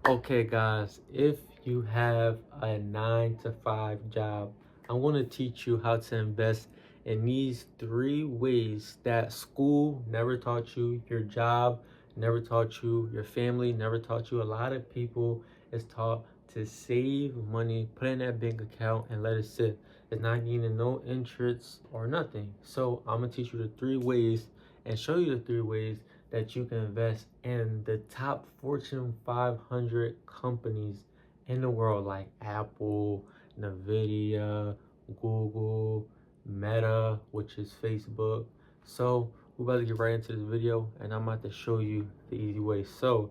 Okay, guys, if you have a 9 to 5 job, I'm going to teach you how to invest in these 3 ways that school never taught you, your job never taught you, your family never taught you. A lot of people is taught to save money, put in that bank account, and let it sit. It's not getting no interest or nothing. So I'm gonna teach you the 3 ways and show you the 3 ways that you can invest in the top Fortune 500 companies in the world, like Apple, Nvidia, Google, Meta, which is Facebook. So we're about to get right into this video, and I'm about to show you the easy way. So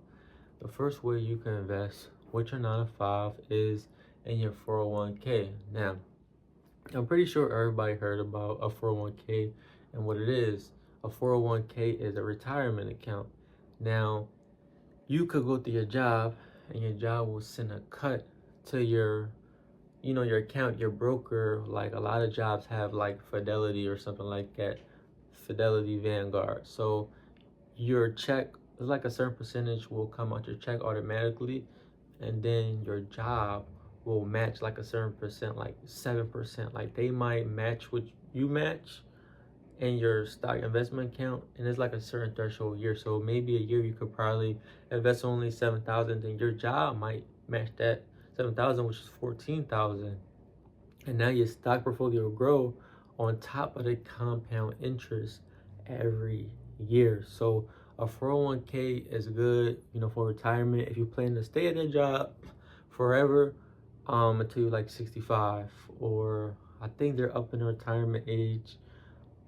the first way you can invest with your 9 to 5 is in your 401k. Now, I'm pretty sure everybody heard about a 401k and what it is. A 401k is a retirement account. Now, you could go to your job and your job will send a cut to your account, your broker. Like a lot of jobs have like Fidelity or something like that, Fidelity Vanguard. So your check, like a certain percentage will come out your check automatically, and then your job will match like a certain percent, like 7%. Like they might match what you match in your stock investment account, and it's like a certain threshold year. So maybe a year you could probably invest only 7,000, then your job might match that 7,000, which is 14,000, and now your stock portfolio will grow on top of the compound interest every year. So a 401k is good, for retirement if you plan to stay at that job forever, until you're like 65, or I think they're up in the retirement age.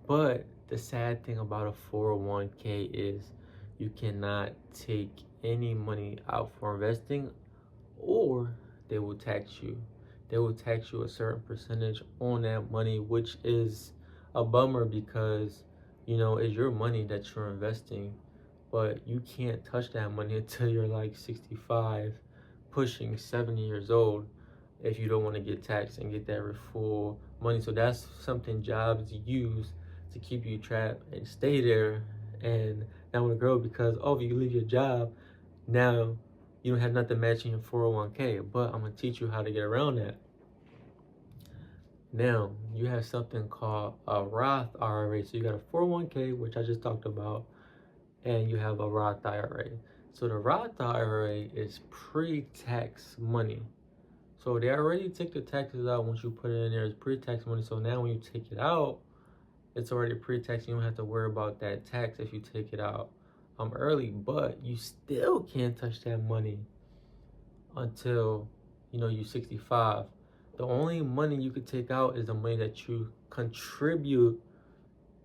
But the sad thing about a 401k is you cannot take any money out for investing, or they will tax you. They will tax you a certain percentage on that money, which is a bummer because it's your money that you're investing, but you can't touch that money until you're like 65, pushing 70 years old, if you don't want to get taxed and get that full money. So that's something jobs use to keep you trapped and stay there and not want to grow, because if you leave your job, now you don't have nothing matching your 401k. But I'm gonna teach you how to get around that. Now you have something called a Roth IRA. So you got a 401k, which I just talked about, and you have a Roth IRA. So the Roth IRA is pre-tax money. So they already take the taxes out once you put it in there. It's pre-tax money. So now when you take it out, it's already pre-tax. You don't have to worry about that tax if you take it out early. But you still can't touch that money until you're 65. The only money you could take out is the money that you contribute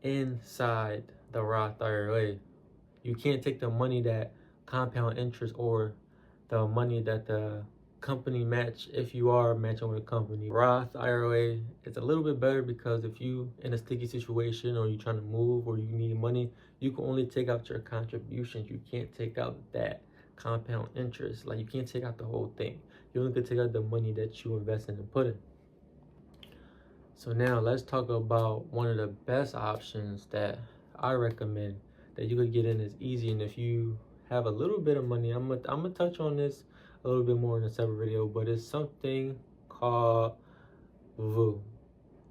inside the Roth IRA. You can't take the money that compound interest, or the money that the company match if you are matching with a company. Roth IRA, it's a little bit better because if you in a sticky situation, or you're trying to move, or you need money, you can only take out your contributions. You can't take out that compound interest. Like you can't take out the whole thing. You only can take out the money that you invest in and put in. So now let's talk about one of the best options that I recommend that you could get in. Is easy, and if you have a little bit of money, I'm gonna touch on this a little bit more in a separate video, but it's something called VU.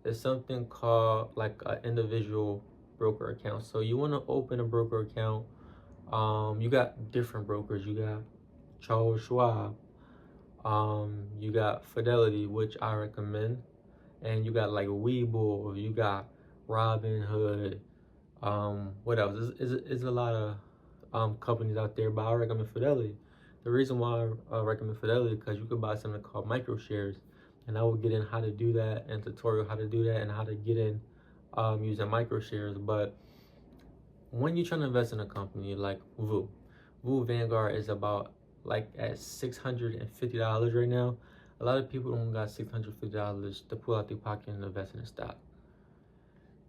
It's something called like an individual broker account. So you want to open a broker account. You got different brokers. You got Charles Schwab. You got Fidelity, which I recommend, and you got like Webull, you got Robinhood. What else? It's a lot of companies out there, but I recommend Fidelity. The reason why I recommend Fidelity is because you could buy something called microshares, and I will get in how to do that and tutorial how to do that and how to get in using microshares. But when you're trying to invest in a company like VU Vanguard is about like at $650 right now. A lot of people don't got $650 to pull out their pocket and invest in a stock.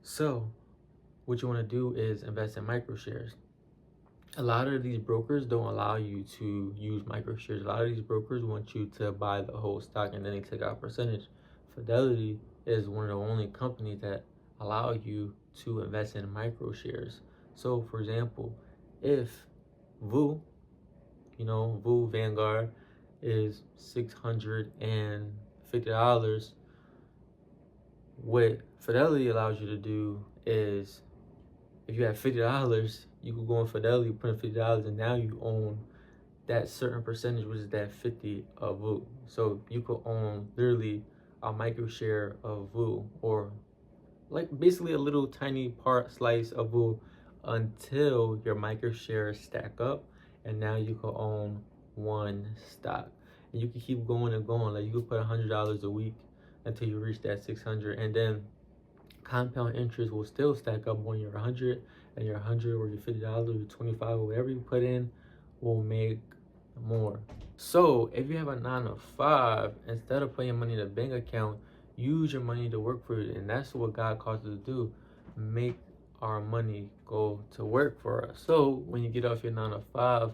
So what you want to do is invest in microshares. A lot of these brokers don't allow you to use microshares. A lot of these brokers want you to buy the whole stock and then they take out a percentage. Fidelity is one of the only companies that allow you to invest in microshares. So for example, if VU Vanguard is $650. What Fidelity allows you to do is, if you have $50, you could go in Fidelity, put in $50, and now you own that certain percentage, which is that 50 of VU. So you could own literally a micro share of VU, or like basically a little tiny slice of VU, until your micro shares stack up, and now you could own one stock. And you can keep going and going. Like, you could put $100 a week until you reach that 600, and then compound interest will still stack up on your 100, and your 100 or your $50 or your 25, or whatever you put in will make more. So if you have a 9 to 5, instead of putting money in a bank account, use your money to work for you. And that's what God calls us to do: make our money go to work for us. So when you get off your 9 to 5,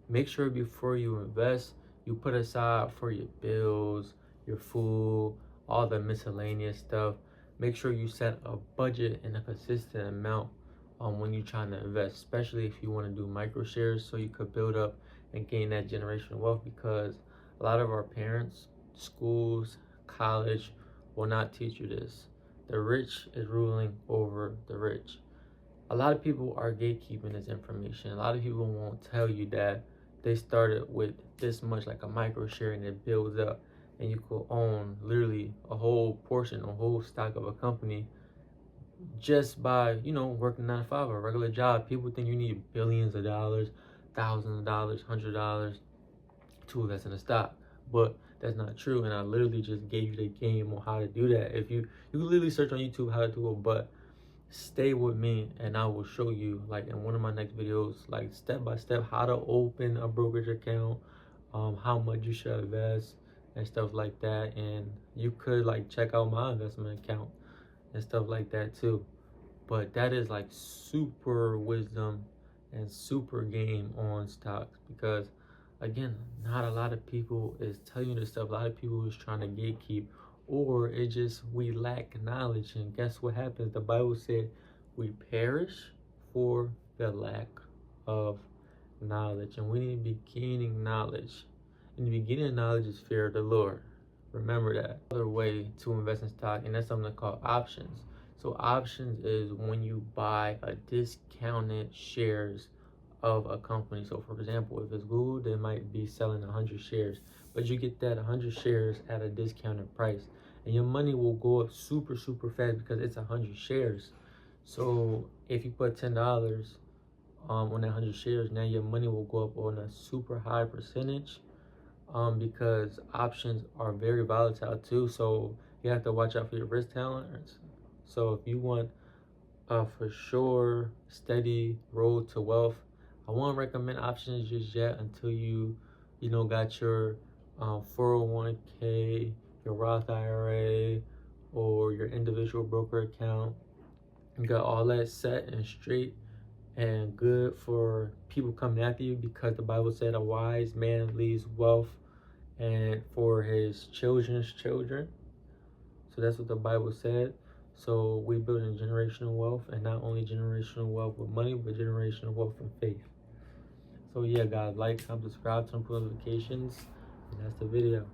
make sure before you invest, you put aside for your bills, your food, all the miscellaneous stuff. Make sure you set a budget and a consistent amount when you're trying to invest, especially if you want to do micro shares, so you could build up and gain that generational wealth. Because a lot of our parents, schools, college will not teach you this. The rich is ruling over the rich. A lot of people are gatekeeping this information. A lot of people won't tell you that they started with this much, like a micro share, and it builds up, and you could own literally a whole portion, a whole stock of a company, just by, working 9 to 5, a regular job. People think you need billions of dollars, thousands of dollars, $100 to invest in a stock, but that's not true. And I literally just gave you the game on how to do that. If you can literally search on YouTube how to do it, but stay with me and I will show you, like in one of my next videos, like step by step, how to open a brokerage account, how much you should invest and stuff like that. And you could like check out my investment account and stuff like that too. But that is like super wisdom and super game on stocks, because again, not a lot of people is telling you this stuff. A lot of people is trying to gatekeep, or it just, we lack knowledge. And guess what happens? The Bible said we perish for the lack of knowledge, and we need to be gaining knowledge. And the beginning of knowledge is fear of the Lord. Remember that. Another way to invest in stock, and that's something called options. So options is when you buy a discounted shares of a company. So for example, if it's Google, they might be selling 100 shares, but you get that 100 shares at a discounted price, and your money will go up super fast because it's 100 shares. So if you put $10 on that 100 shares, now your money will go up on a super high percentage, because options are very volatile too. So you have to watch out for your risk tolerance. So if you want a for sure steady road to wealth, I won't recommend options just yet until you got your 401k, your Roth IRA, or your individual broker account. You got all that set and straight and good for people coming after you, because the Bible said a wise man leaves wealth and for his children's children. So that's what the Bible said. So we building generational wealth, and not only generational wealth with money, but generational wealth in faith. So yeah, guys, like, comment, subscribe, turn on notifications, and that's the video.